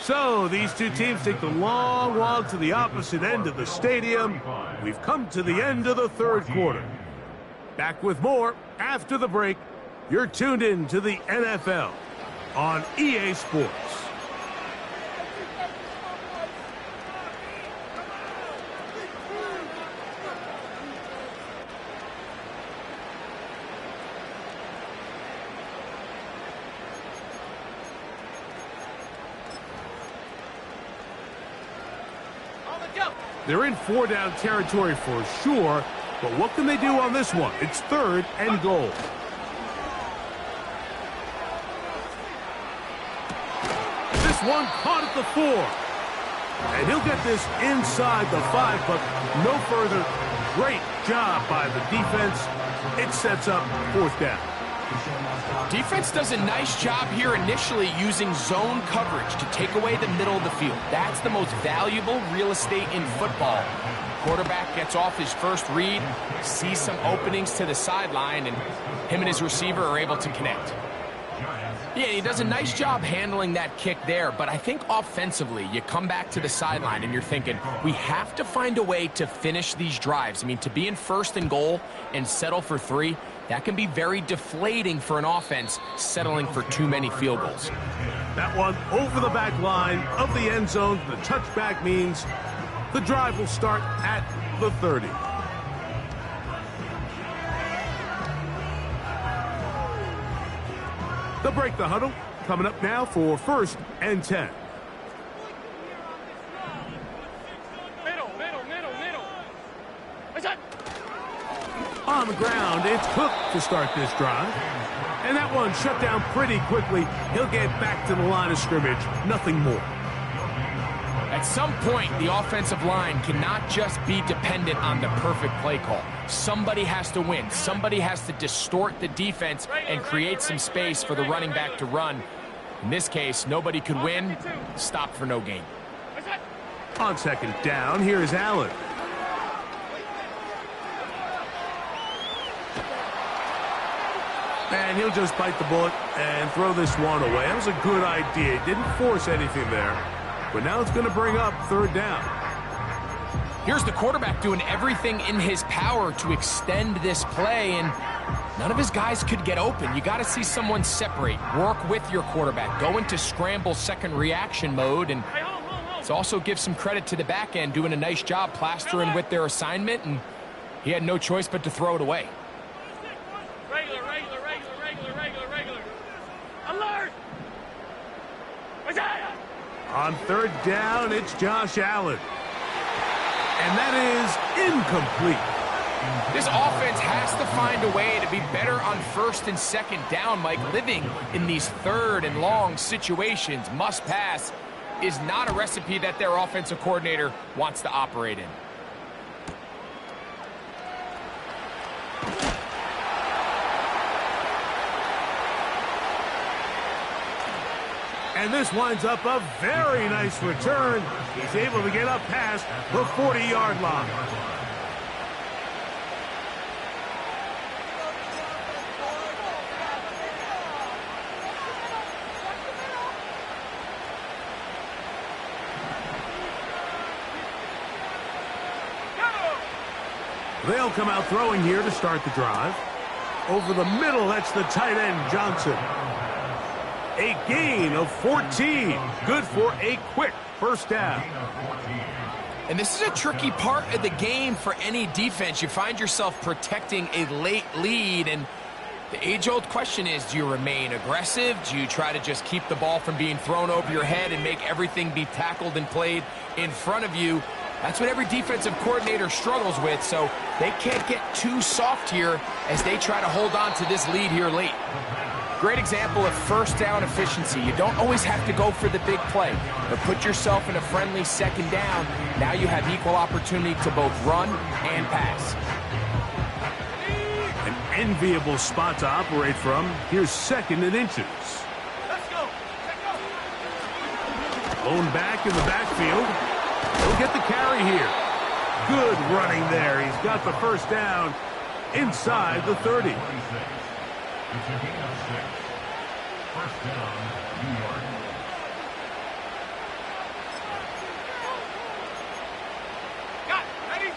So these two teams take the long walk to the opposite end of the stadium. We've come to the end of the 3rd quarter. Back with more after the break. You're tuned in to the NFL on EA Sports. They're in 4-down territory for sure, but what can they do on this one? It's 3rd and goal. This one caught at the 4. And he'll get this inside the 5, but no further. Great job by the defense. It sets up 4th down. Defense does a nice job here initially using zone coverage to take away the middle of the field. That's the most valuable real estate in football. Quarterback gets off his first read, sees some openings to the sideline, and him and his receiver are able to connect. Yeah, he does a nice job handling that kick there, but I think offensively, you come back to the sideline and you're thinking, we have to find a way to finish these drives. I mean, to be in 1st and goal and settle for 3, that can be very deflating for an offense settling for too many field goals. That one over the back line of the end zone. The touchback means the drive will start at the 30. They'll break the huddle. Coming up now for 1st and 10. Middle. What's that? On the ground, it's Cook to start this drive. And that one shut down pretty quickly. He'll get back to the line of scrimmage. Nothing more. At some point, the offensive line cannot just be dependent on the perfect play call. Somebody has to win. Somebody has to distort the defense and create some space for the running back to run. In this case, nobody could win. Stop for no gain. On 2nd down, here is Allen. And he'll just bite the bullet and throw this one away. That was a good idea. He didn't force anything there. But now it's going to bring up 3rd down. Here's the quarterback doing everything in his power to extend this play, and none of his guys could get open. You got to see someone separate, work with your quarterback, go into scramble second reaction mode, and let's also give some credit to the back end doing a nice job plastering with their assignment, and he had no choice but to throw it away. Regular. Alert! What's that? On 3rd down, it's Josh Allen. And that is incomplete. This offense has to find a way to be better on 1st and 2nd down, Mike. Living in these 3rd and long situations, must pass, is not a recipe that their offensive coordinator wants to operate in. And this winds up a very nice return. He's able to get up past the 40-yard line. They'll come out throwing here to start the drive. Over the middle, that's the tight end, Johnson. A gain of 14. Good for a quick 1st down. And this is a tricky part of the game for any defense. You find yourself protecting a late lead, and the age-old question is, do you remain aggressive? Do you try to just keep the ball from being thrown over your head and make everything be tackled and played in front of you? That's what every defensive coordinator struggles with, so they can't get too soft here as they try to hold on to this lead here late. Great example of 1st down efficiency. You don't always have to go for the big play, but put yourself in a friendly 2nd down. Now you have equal opportunity to both run and pass. An enviable spot to operate from. Here's 2nd and inches. Let's go. Blown back in the backfield. He'll get the carry here. Good running there. He's got the 1st down inside the 30. It's a gain of 6. 1st down, New York. Got ready?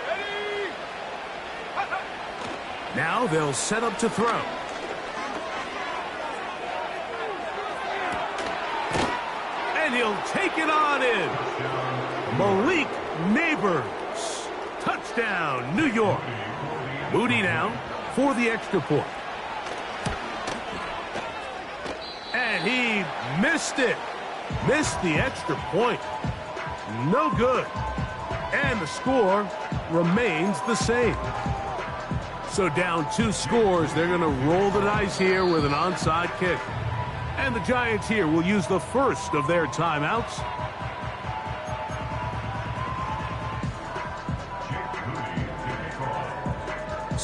Ready? Now they'll set up to throw. And he'll take it on in. Malik Neighbors. Touchdown, New York. Moody now for the extra point. And he missed it. Missed the extra point. No good. And the score remains the same. So down 2 scores, they're going to roll the dice here with an onside kick. And the Giants here will use the first of their timeouts.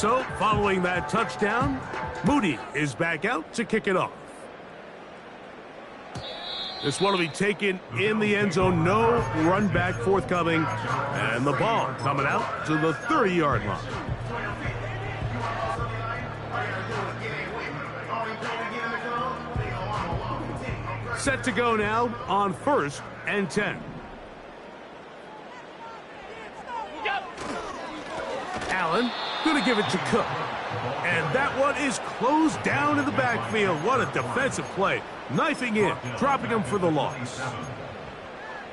So, following that touchdown, Moody is back out to kick it off. This one will be taken in the end zone. No run back forthcoming. And the ball coming out to the 30-yard line. Set to go now on 1st and 10. Allen going to give it to Cook. And that one is closed down in the backfield. What a defensive play. Knifing in, dropping him for the loss.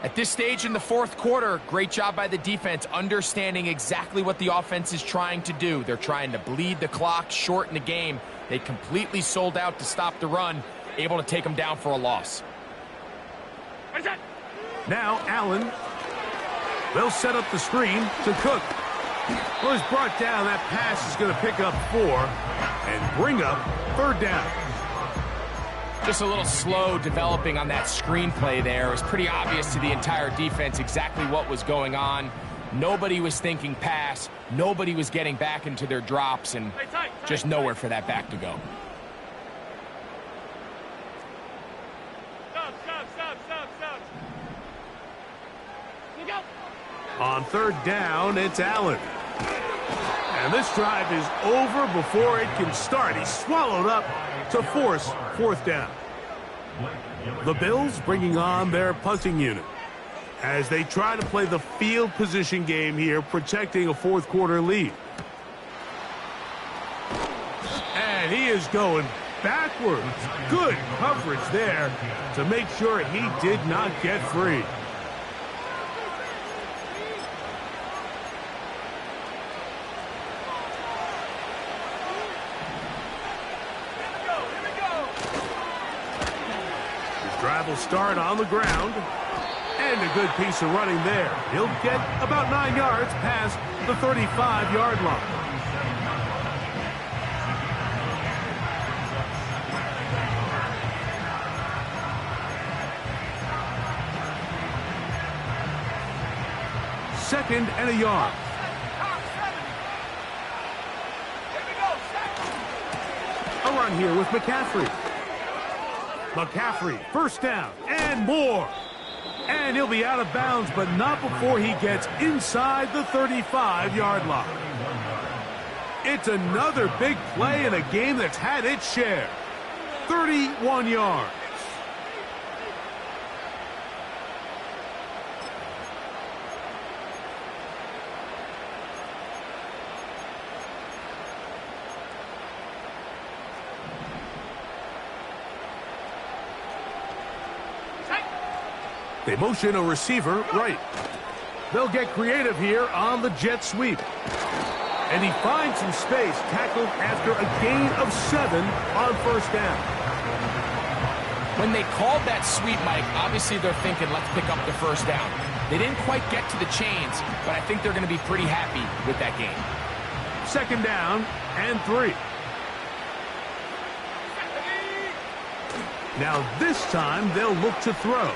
At this stage in the fourth quarter, great job by the defense, understanding exactly what the offense is trying to do. They're trying to bleed the clock, shorten the game. They completely sold out to stop the run, able to take them down for a loss. Now Allen. They'll set up the screen to Cook. Well, he's brought down. That pass is going to pick up 4 and bring up 3rd down. Just a little slow developing on that screenplay there. It was pretty obvious to the entire defense exactly what was going on. Nobody was thinking pass. Nobody was getting back into their drops, and just nowhere for that back to go. Stop. Look out. On 3rd down, it's Allen. And this drive is over before it can start. He's swallowed up to force 4th down. The Bills bringing on their punting unit as they try to play the field position game here, protecting a fourth quarter lead. And he is going backwards. Good coverage there to make sure he did not get free. Drive will start on the ground. And a good piece of running there. He'll get about 9 yards past the 35-yard line. Second and a yard. A run here with McCaffrey. McCaffrey, 1st down and more. And he'll be out of bounds, but not before he gets inside the 35-yard line. It's another big play in a game that's had its share. 31 yards. They motion a receiver right. They'll get creative here on the jet sweep. And he finds some space, tackled after a gain of 7 on 1st down. When they called that sweep, Mike, obviously they're thinking, let's pick up the 1st down. They didn't quite get to the chains, but I think they're going to be pretty happy with that game. 2nd down and 3. Now this time they'll look to throw.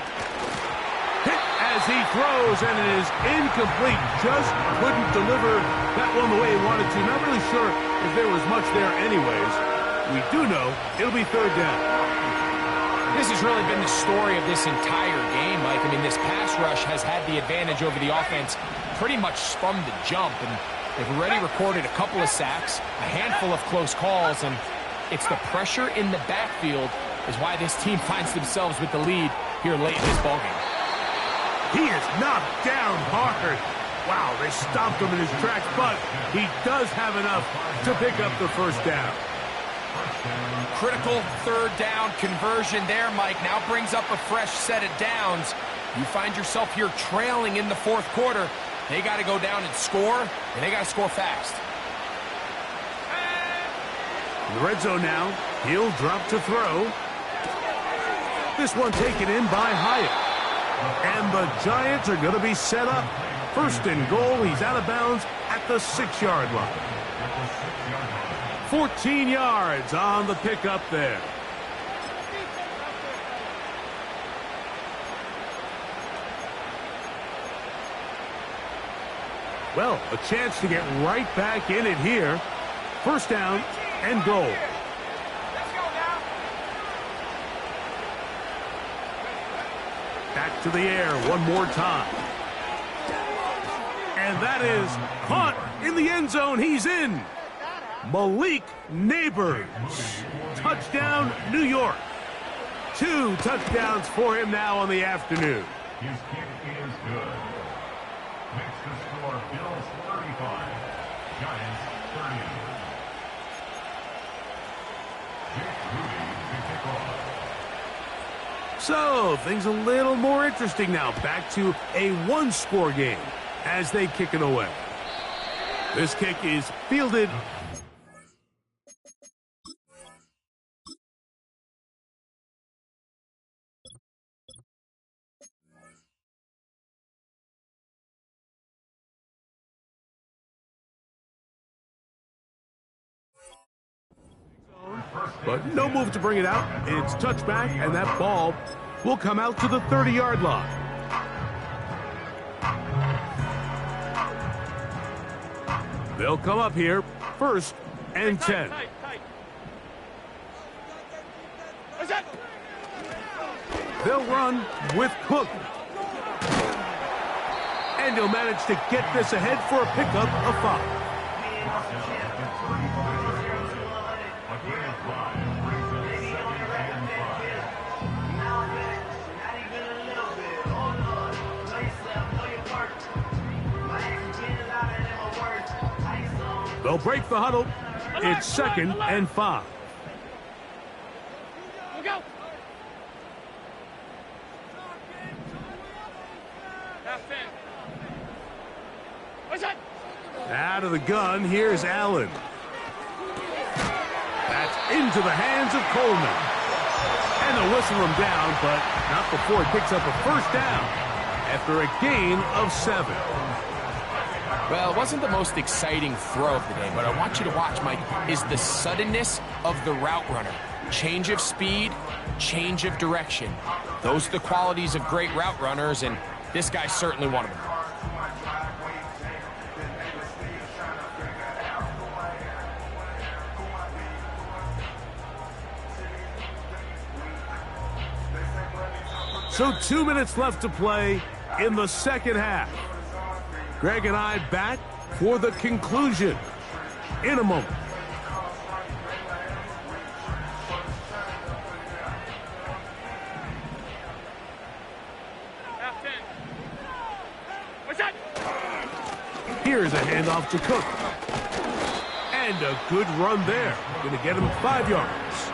Hit as he throws, and it is incomplete. Just couldn't deliver that one the way he wanted to. Not really sure if there was much there anyways. We do know it'll be 3rd down. This has really been the story of this entire game, Mike. I mean, this pass rush has had the advantage over the offense pretty much from the jump, and they've already recorded a couple of sacks, a handful of close calls, and it's the pressure in the backfield is why this team finds themselves with the lead here late in this ballgame. He is knocked down hard. Wow, they stopped him in his tracks, but he does have enough to pick up the 1st down. Critical 3rd down conversion there, Mike. Now brings up a fresh set of downs. You find yourself here trailing in the 4th quarter. They got to go down and score, and they got to score fast. In the red zone now, he'll drop to throw. This one taken in by Hyatt. And the Giants are going to be set up. 1st and goal. He's out of bounds at the 6-yard line. 14 yards on the pickup there. Well, a chance to get right back in it here. First down and goal. Back to the air one more time. And that is caught in the end zone. He's in. Malik Neighbors. Touchdown, New York. 2 touchdowns for him now on the afternoon. His kick is good. Makes the score Bills 35, Giants 30. Jake Rudy to kick off. So, things a little more interesting now. Back to a one-score game as they kick it away. This kick is fielded. But no move to bring it out. It's touchback, and that ball will come out to the 30-yard line. They'll come up here, first and 10. They'll run with Cook. And he'll manage to get this ahead for a pickup of 5. They'll break the huddle. It's second and 5. Out of the gun, here's Allen. That's into the hands of Coleman. And they'll whistle him down, but not before he picks up a first down after a gain of 7. Well, it wasn't the most exciting throw of the day, but I want you to watch, Mike, is the suddenness of the route runner. Change of speed, change of direction. Those are the qualities of great route runners, and this guy's certainly one of them. So 2 minutes left to play in the second half. Greg and I back for the conclusion in a moment. Here's a handoff to Cook. And a good run there. Going to get him 5 yards.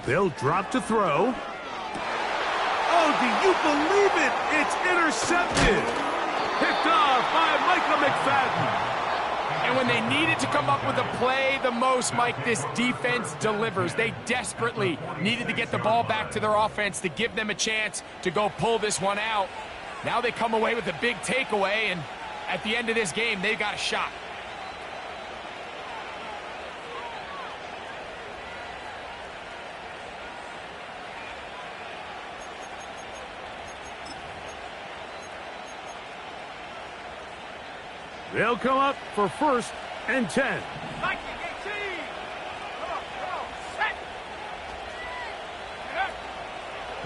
They'll drop to throw. Oh, do you believe it? It's intercepted. Picked off by Micah McFadden. And when they needed to come up with a play the most, Mike, this defense delivers. They desperately needed to get the ball back to their offense to give them a chance to go pull this one out. Now they come away with a big takeaway, and at the end of this game, they've got a shot. They'll come up for first and 10.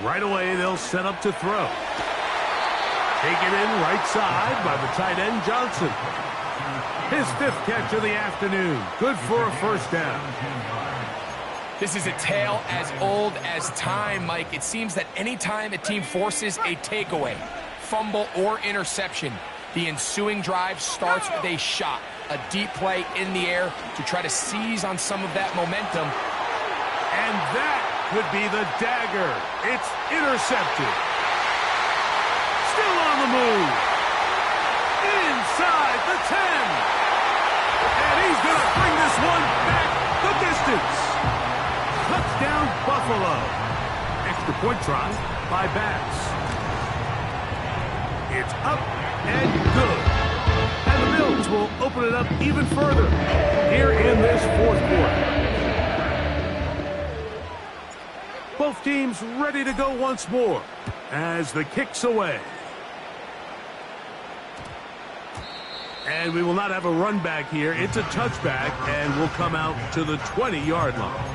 Right away, they'll set up to throw. Taken in right side by the tight end, Johnson. His 5th catch of the afternoon. Good for a first down. This is a tale as old as time, Mike. It seems that anytime a team forces a takeaway, fumble, or interception, the ensuing drive starts with a shot, a deep play in the air to try to seize on some of that momentum. And that could be the dagger. It's intercepted. Still on the move. The 10. And he's going to bring this one back the distance. Touchdown, Buffalo. Extra point try by Bass. It's up and good. And the Bills will open it up even further here in this fourth quarter. Both teams ready to go once more as the kick's away. And we will not have a run back here. It's a touchback and will come out to the 20-yard line.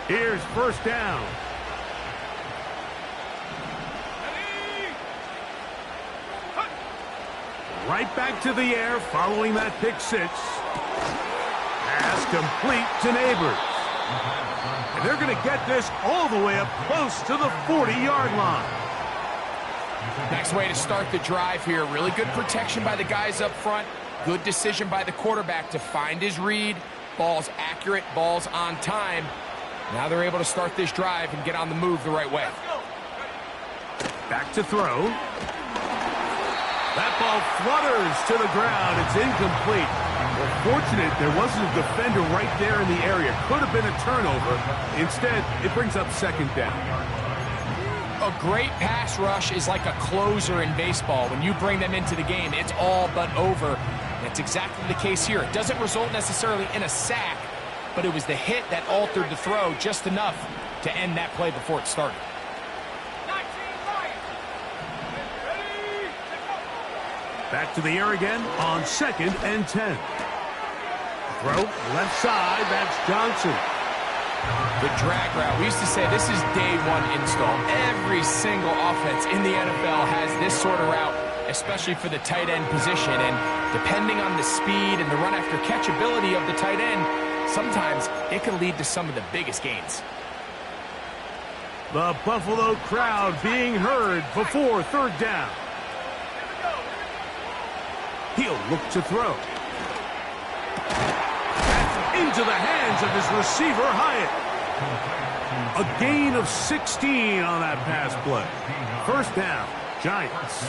Here's first down. Right back to the air following that pick six. Pass complete to Neighbors. And they're going to get this all the way up close to the 40-yard line. Nice way to start the drive here. Really good protection by the guys up front. Good decision by the quarterback to find his read. Ball's accurate, ball's on time. Now they're able to start this drive and get on the move the right way. Back to throw. That ball flutters to the ground. It's incomplete. Well, fortunate there wasn't a defender right there in the area. Could have been a turnover. Instead, it brings up second down. A great pass rush is like a closer in baseball. When you bring them into the game, it's all but over. That's exactly the case here. It doesn't result necessarily in a sack, but it was the hit that altered the throw just enough to end that play before it started. Back to the air again on 2nd and 10. Throw left side. That's Johnson. The drag route. We used to say this is day one install. Every single offense in the NFL has this sort of route, especially for the tight end position. And depending on the speed and the run after catch ability of the tight end, sometimes it can lead to some of the biggest gains. The Buffalo crowd being heard before third down. He'll look to throw. That's into the hands of his receiver, Hyatt. A gain of 16 on that pass play. First down, Giants.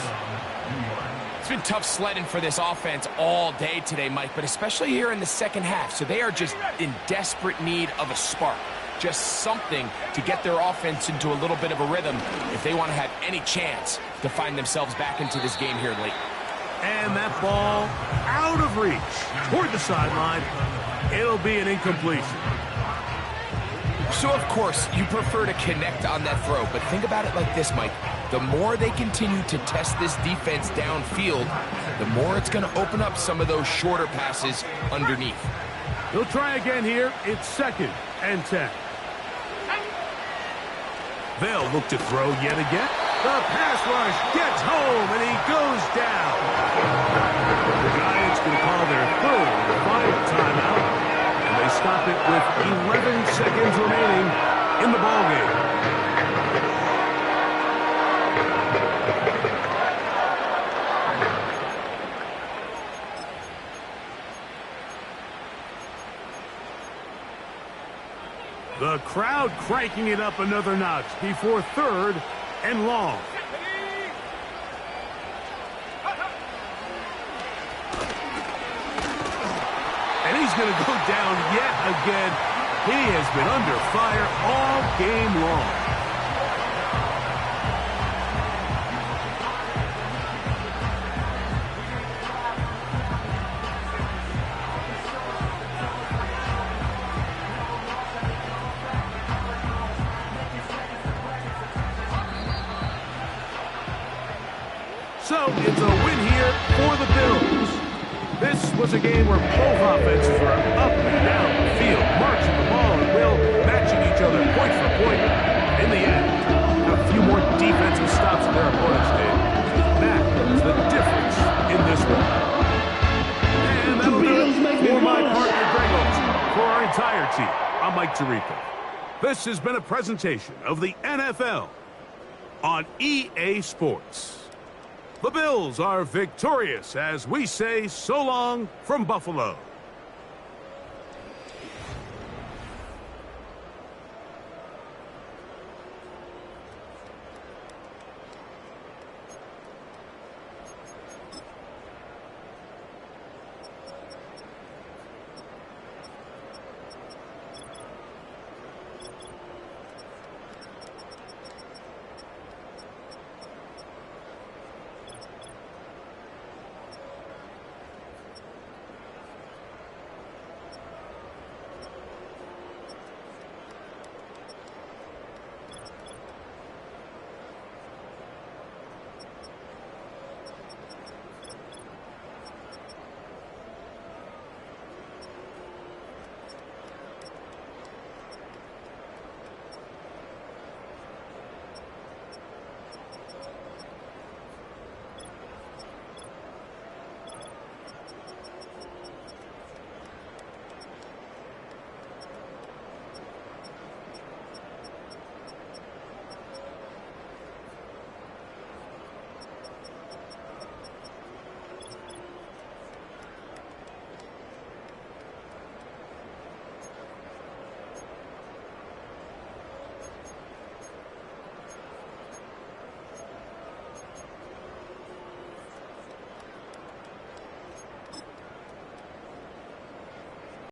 It's been tough sledding for this offense all day today, Mike, but especially here in the second half. So they are just in desperate need of a spark. Just something to get their offense into a little bit of a rhythm if they want to have any chance to find themselves back into this game here late. And that ball out of reach toward the sideline. It'll be an incompletion. So, of course, you prefer to connect on that throw, but think about it like this, Mike. The more they continue to test this defense downfield, the more it's going to open up some of those shorter passes underneath. They'll try again here. It's 2nd and 10. They'll look to throw yet again. The pass rush gets home, and he goes down. The Giants can call their third and final timeout, and they stop it with 11 seconds remaining in the ballgame. The crowd cranking it up another notch before third and long. And he's going to go down yet again. He has been under fire all game long. So it's a win here for the Bills. This was a game where both offenses were up and down the field, marching the ball at will, matching each other point for point. In the end, a few more defensive stops than their opponents did. That was the difference in this one. And that'll do it for my partner, Greg Olson. For our entire team, I'm Mike Tirico. This has been a presentation of the NFL on EA Sports. The Bills are victorious as we say so long from Buffalo.